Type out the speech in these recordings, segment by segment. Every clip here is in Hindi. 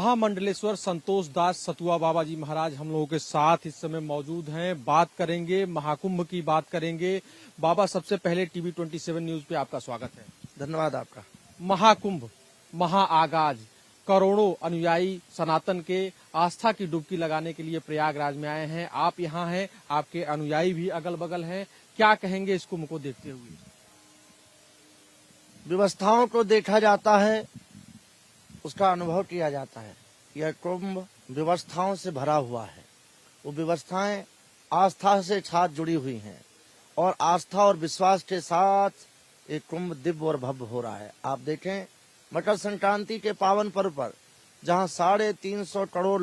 महामंडलेश्वर संतोष दास सतुआ बाबा जी महाराज हम लोगों के साथ इस समय मौजूद हैं। बात करेंगे महाकुंभ की, बात करेंगे। बाबा, सबसे पहले टीवी 27 न्यूज पे आपका स्वागत है। धन्यवाद आपका। महाकुंभ, महाआगाज, करोड़ों अनुयायी सनातन के आस्था की डुबकी लगाने के लिए प्रयागराज में आए हैं। आप यहाँ हैं, आपके अनुयायी भी अगल बगल हैं। क्या कहेंगे इस कुंभ को देखते हुए? व्यवस्थाओं को देखा जाता है, उसका अनुभव किया जाता है। यह कुंभ व्यवस्थाओं से भरा हुआ है। वो व्यवस्थाएं आस्था से साथ जुड़ी हुई हैं और आस्था और विश्वास के साथ एक कुंभ दिव्य और भव्य हो रहा है। आप देखें, मकर संक्रांति के पावन पर्व पर जहां 350 करोड़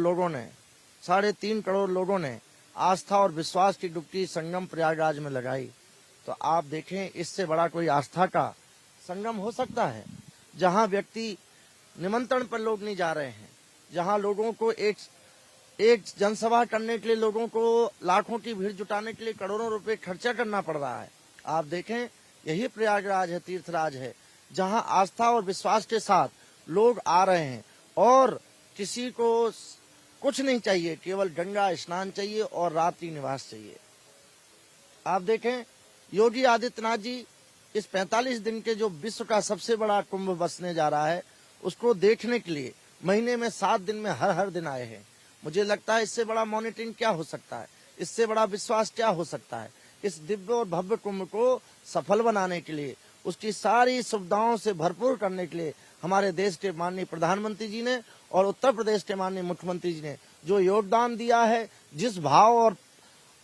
लोगों ने आस्था और विश्वास की डुबकी संगम प्रयागराज में लगाई, तो आप देखें इससे बड़ा कोई आस्था का संगम हो सकता है? जहां व्यक्ति निमंत्रण पर लोग नहीं जा रहे हैं, जहां लोगों को एक जनसभा करने के लिए लोगों को लाखों की भीड़ जुटाने के लिए करोड़ों रुपए खर्चा करना पड़ रहा है। आप देखें, यही प्रयागराज है, तीर्थराज है, जहां आस्था और विश्वास के साथ लोग आ रहे हैं और किसी को कुछ नहीं चाहिए, केवल गंगा स्नान चाहिए और रात्रि निवास चाहिए। आप देखें, योगी आदित्यनाथ जी इस 45 दिन के जो विश्व का सबसे बड़ा कुंभ बसने जा रहा है, उसको देखने के लिए महीने में 7 दिन में हर दिन आए हैं। मुझे लगता है इससे बड़ा मॉनिटरिंग क्या हो सकता है, इससे बड़ा विश्वास क्या हो सकता है? इस दिव्य और भव्य कुंभ को सफल बनाने के लिए, उसकी सारी सुविधाओं से भरपूर करने के लिए हमारे देश के माननीय प्रधानमंत्री जी ने और उत्तर प्रदेश के माननीय मुख्यमंत्री जी ने जो योगदान दिया है, जिस भाव और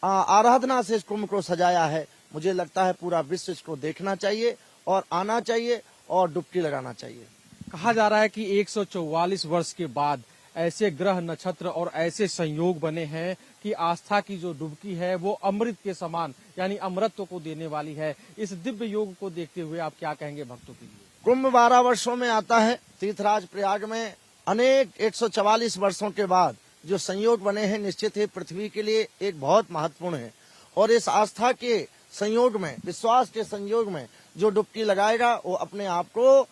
आराधना से इस कुंभ को सजाया है, मुझे लगता है पूरा विश्व इसको देखना चाहिए और आना चाहिए और डुबकी लगाना चाहिए। कहा जा रहा है कि 144 वर्ष के बाद ऐसे ग्रह नक्षत्र और ऐसे संयोग बने हैं कि आस्था की जो डुबकी है वो अमृत के समान, यानी अमृतत्व को देने वाली है। इस दिव्य योग को देखते हुए आप क्या कहेंगे भक्तों के लिए? कुंभ 12 वर्षों में आता है। तीर्थराज प्रयाग में अनेक 144 वर्षों के बाद जो संयोग बने हैं, निश्चित ही पृथ्वी के लिए एक बहुत महत्वपूर्ण है। और इस आस्था के संयोग में, विश्वास के संयोग में जो डुबकी लगाएगा वो अपने आप को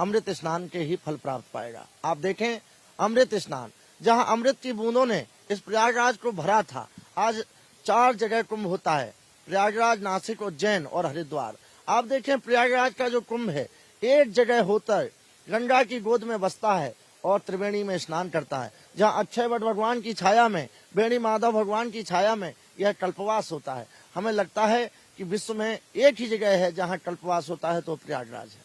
अमृत स्नान के ही फल प्राप्त पाएगा। आप देखें, अमृत स्नान, जहां अमृत की बूंदों ने इस प्रयागराज को भरा था, आज 4 जगह कुंभ होता है, प्रयागराज, नासिक, उज्जैन और हरिद्वार। आप देखें, प्रयागराज का जो कुंभ है, एक जगह होता है, गंगा की गोद में बसता है और त्रिवेणी में स्नान करता है। जहां अक्षय वट भगवान की छाया में, बेणी माधव भगवान की छाया में यह कल्पवास होता है। हमें लगता है कि विश्व में एक ही जगह है जहां कल्पवास होता है, तो प्रयागराज है।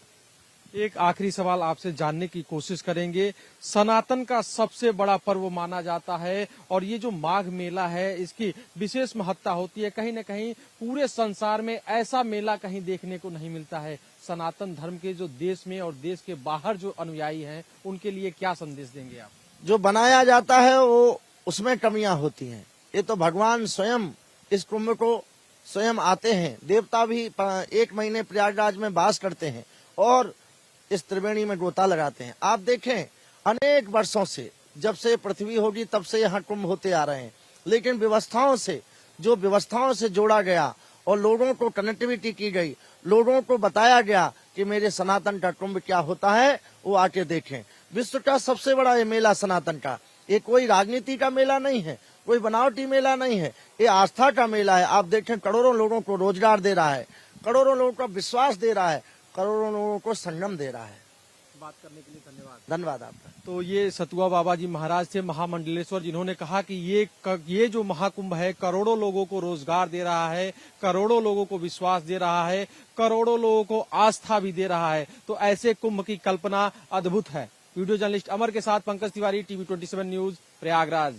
एक आखिरी सवाल आपसे जानने की कोशिश करेंगे। सनातन का सबसे बड़ा पर्व माना जाता है और ये जो माघ मेला है, इसकी विशेष महत्ता होती है। कहीं न कहीं पूरे संसार में ऐसा मेला कहीं देखने को नहीं मिलता है। सनातन धर्म के जो देश में और देश के बाहर जो अनुयायी हैं, उनके लिए क्या संदेश देंगे आप? जो बनाया जाता है वो उसमें कमियां होती हैं। ये तो भगवान स्वयं इस कुंभ को स्वयं आते हैं। देवता भी 1 महीने प्रयागराज में वास करते हैं और इस त्रिवेणी में गोता लगाते हैं। आप देखें, अनेक वर्षों से, जब से पृथ्वी होगी तब से यहाँ कुंभ होते आ रहे हैं, लेकिन व्यवस्थाओं से जोड़ा गया और लोगों को कनेक्टिविटी की गई, लोगों को बताया गया कि मेरे सनातन का कुंभ क्या होता है, वो आके देखें। विश्व का सबसे बड़ा ये मेला सनातन का, ये कोई राजनीति का मेला नहीं है, कोई बनावटी मेला नहीं है, ये आस्था का मेला है। आप देखें, करोड़ों लोगों को रोजगार दे रहा है, करोड़ों लोगों का विश्वास दे रहा है, करोड़ों लोगों को संगम दे रहा है। बात करने के लिए धन्यवाद। धन्यवाद आपका। तो ये सतुआ बाबा जी महाराज थे, महामंडलेश्वर, जिन्होंने कहा कि ये जो महाकुंभ है करोड़ों लोगों को रोजगार दे रहा है, करोड़ों लोगों को विश्वास दे रहा है, करोड़ों लोगों को आस्था भी दे रहा है। तो ऐसे कुंभ की कल्पना अद्भुत है। वीडियो जर्नलिस्ट अमर के साथ पंकज तिवारी, टीवी 27 न्यूज, प्रयागराज।